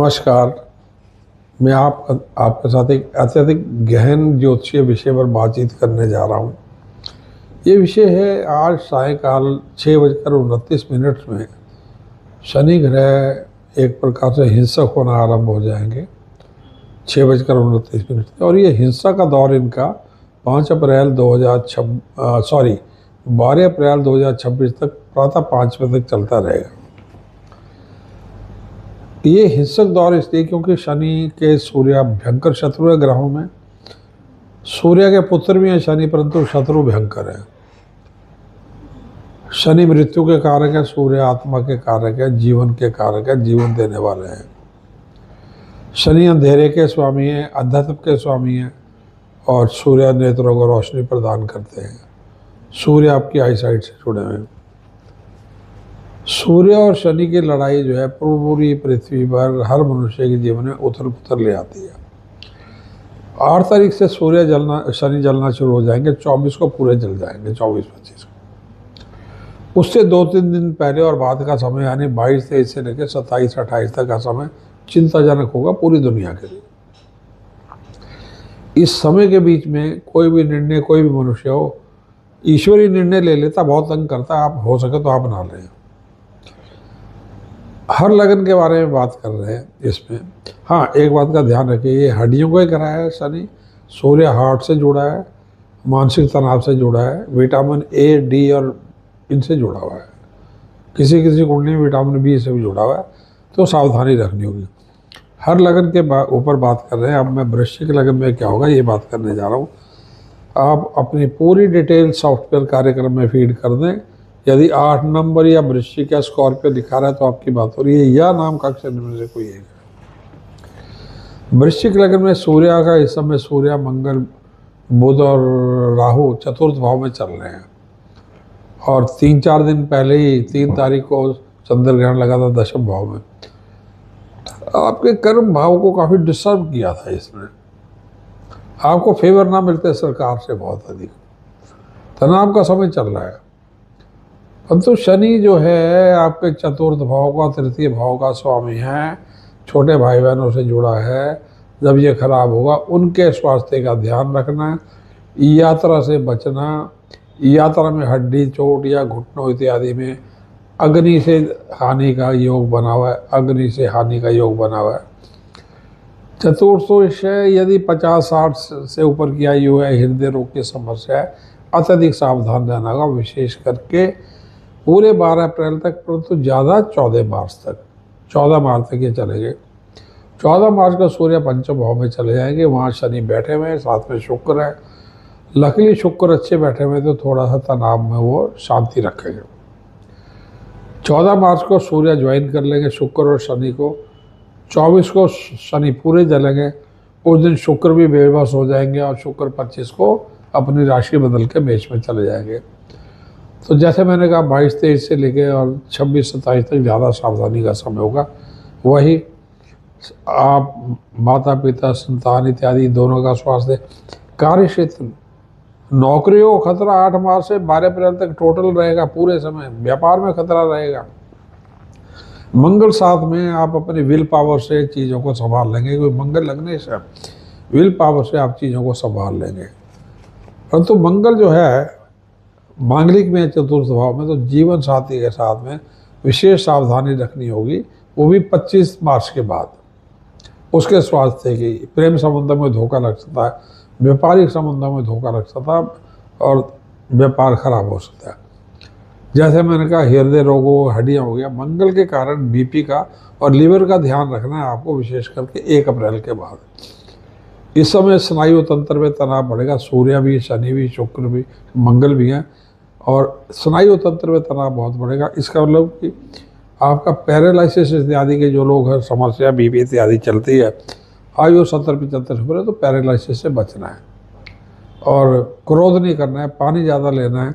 नमस्कार। मैं आपके साथ एक अत्यधिक गहन ज्योतिषीय विषय पर बातचीत करने जा रहा हूँ। ये विषय है आज सायंकाल 6:29 में शनि ग्रह एक प्रकार से हिंसक होना आरंभ हो जाएंगे 6:29 और ये हिंसा का दौर इनका 12 अप्रैल 2026 तक प्रातः 5 बजे तक चलता रहेगा। ये हिंसक दौर इसलिए क्योंकि शनि के सूर्य भयंकर शत्रु है ग्रहों में। सूर्य के पुत्र भी हैं शनि, परंतु शत्रु भयंकर है। शनि मृत्यु के कारक है, सूर्य आत्मा के कारक है, जीवन के कारक है, जीवन देने वाले हैं। शनि अंधेरे के स्वामी हैं, अध्यात्म के स्वामी हैं और सूर्य नेत्रों को रोशनी प्रदान करते हैं। सूर्य आपकी आईसाइट से जुड़े हुए हैं। सूर्य और शनि की लड़ाई जो है पूरी पृथ्वी पर हर मनुष्य के जीवन में उथल पुथल ले आती है। 8 तारीख से शनि जलना शुरू हो जाएंगे, 24 को पूरे जल जाएंगे, 24-25 को। उससे 2-3 दिन पहले और बाद का समय यानी 22-23 से लेकर 27-28 तक का समय चिंताजनक होगा पूरी दुनिया के लिए। इस समय के बीच में कोई भी निर्णय कोई भी मनुष्य हो ईश्वरीय निर्णय ले लेता, बहुत तंग करता। आप हो सके तो आप ना लें। हर लगन के बारे में बात कर रहे हैं इसमें। हाँ, एक बात का ध्यान रखिए, ये हड्डियों को ही कराया है शनि। सूर्य हार्ट से जुड़ा है, मानसिक तनाव से जुड़ा है, विटामिन ए, डी और इनसे जुड़ा हुआ है। किसी किसी कुंडली में विटामिन बी से भी जुड़ा हुआ है, तो सावधानी रखनी होगी। हर लगन के ऊपर बात कर रहे हैं। अब मैं वृश्चिक लगन में क्या होगा ये बात करने जा रहा हूँ। आप अपनी पूरी डिटेल सॉफ्टवेयर कार्यक्रम में फीड कर दें। यदि 8 नंबर या वृश्चिक या स्कॉर्पियो दिखा रहा है तो आपकी बात हो रही है, या नाम का अक्षर में से कोई एक। वृश्चिक लगन में सूर्य का इस समय सूर्य, मंगल, बुध और राहु चतुर्थ भाव में चल रहे हैं। और 3-4 दिन पहले ही 3 तारीख को चंद्र ग्रहण लगा था दशम भाव में। आपके कर्म भाव को काफ़ी डिस्टर्ब किया था इसने। आपको फेवर ना मिलते सरकार से बहुत अधिक, तनाव का समय चल रहा है। परंतु शनि जो है आपके चतुर्थ भाव का, तृतीय भाव का स्वामी है, छोटे भाई बहनों से जुड़ा है। जब ये खराब होगा उनके स्वास्थ्य का ध्यान रखना, यात्रा से बचना। यात्रा में हड्डी चोट या घुटनों इत्यादि में अग्नि से हानि का योग बना हुआ है, अग्नि से हानि का योग बना हुआ है। चतुर्थ विषय यदि 50-60 से ऊपर की आयु है, हृदय रोग की समस्या है, अत्यधिक सावधान रहना होगा, विशेष करके पूरे 12 अप्रैल तक, परंतु ज़्यादा 14 मार्च तक। 14 मार्च तक ये चलेंगे। 14 मार्च को सूर्य पंचम भाव में चले जाएंगे। वहाँ शनि बैठे हुए हैं, साथ में शुक्र है। लकीली शुक्र अच्छे बैठे हुए तो थोड़ा सा तनाव में वो शांति रखेंगे। 14 मार्च को सूर्य ज्वाइन कर लेंगे शुक्र और शनि को। 24 को शनि पूरे जलेंगे। उस दिन शुक्र भी बेबस हो जाएंगे और शुक्र 25 को अपनी राशि बदल के मेष में चले जाएंगे। तो जैसे मैंने कहा 22-23 से लेके और 26-27 तक ज़्यादा सावधानी का समय होगा। वही आप माता पिता, संतान इत्यादि दोनों का स्वास्थ्य, कार्य क्षेत्र, नौकरियों को खतरा 8 मार्च से 12 अप्रैल तक टोटल रहेगा पूरे समय। व्यापार में खतरा रहेगा। मंगल साथ में आप अपनी विल पावर से चीज़ों को संभाल लेंगे। कोई मंगल लगने से विल पावर से आप चीज़ों को संभाल लेंगे। परंतु मंगल जो है मांगलिक में चतुर्थ भाव में, तो जीवन साथी के साथ में विशेष सावधानी रखनी होगी। वो भी 25 मार्च के बाद। उसके स्वास्थ्य की, प्रेम संबंध में धोखा लग सकता है, व्यापारिक संबंधों में धोखा लग सकता है और व्यापार खराब हो सकता है। जैसे मैंने कहा हृदय रोगों, हड्डियाँ हो गया। मंगल के कारण बीपी का और लीवर का ध्यान रखना है आपको, विशेष करके 1 अप्रैल के बाद। इस समय स्नायु तंत्र में तनाव बढ़ेगा। सूर्य भी, शनि भी, शुक्र भी, मंगल भी हैं और स्नायु तंत्र में तनाव बहुत बढ़ेगा। इसका मतलब कि आपका पैरालिसिस इत्यादि के जो लोग हैं, समस्या बीपी इत्यादि चलती है, आयु 70-75 हो रहे तो पैरालिसिस से बचना है और क्रोध नहीं करना है, पानी ज़्यादा लेना है।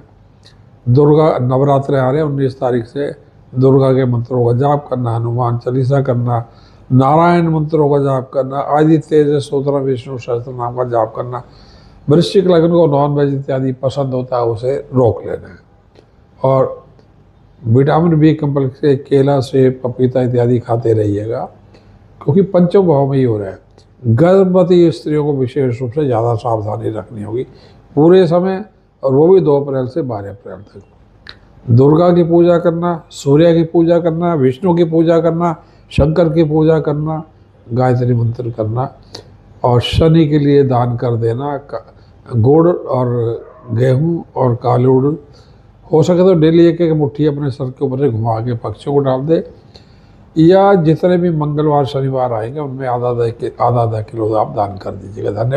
दुर्गा नवरात्रे आ रहे हैं 19 तारीख से। दुर्गा के मंत्रों का जाप करना, हनुमान चालीसा करना, नारायण मंत्रों का जाप करना, आदित्य स्तोत्र, विष्णु सहस्त्र नाम का जाप करना। वृश्चिक लगन को नॉनवेज इत्यादि पसंद होता है, उसे रोक लेना है। और विटामिन बी कम्प्लेक्स से केला, सेब, पपीता इत्यादि खाते रहिएगा। क्योंकि पंचम भाव में ही हो रहा है। गर्भवती स्त्रियों को विशेष रूप से ज़्यादा सावधानी रखनी होगी पूरे समय, और वो भी 2 अप्रैल से 12 अप्रैल तक। दुर्गा की पूजा करना, सूर्य की पूजा करना, विष्णु की पूजा करना, शंकर की पूजा करना, गायत्री मंत्र करना, और शनि के लिए दान कर देना गुड़ और गेहूं और काले उड़द। हो सके तो डेली एक एक मुट्ठी अपने सर के ऊपर से घुमा के पक्षियों को डाल दे, या जितने भी मंगलवार शनिवार आएंगे उनमें आधा आधा किलो आप दान कर दीजिएगा। धन्यवाद।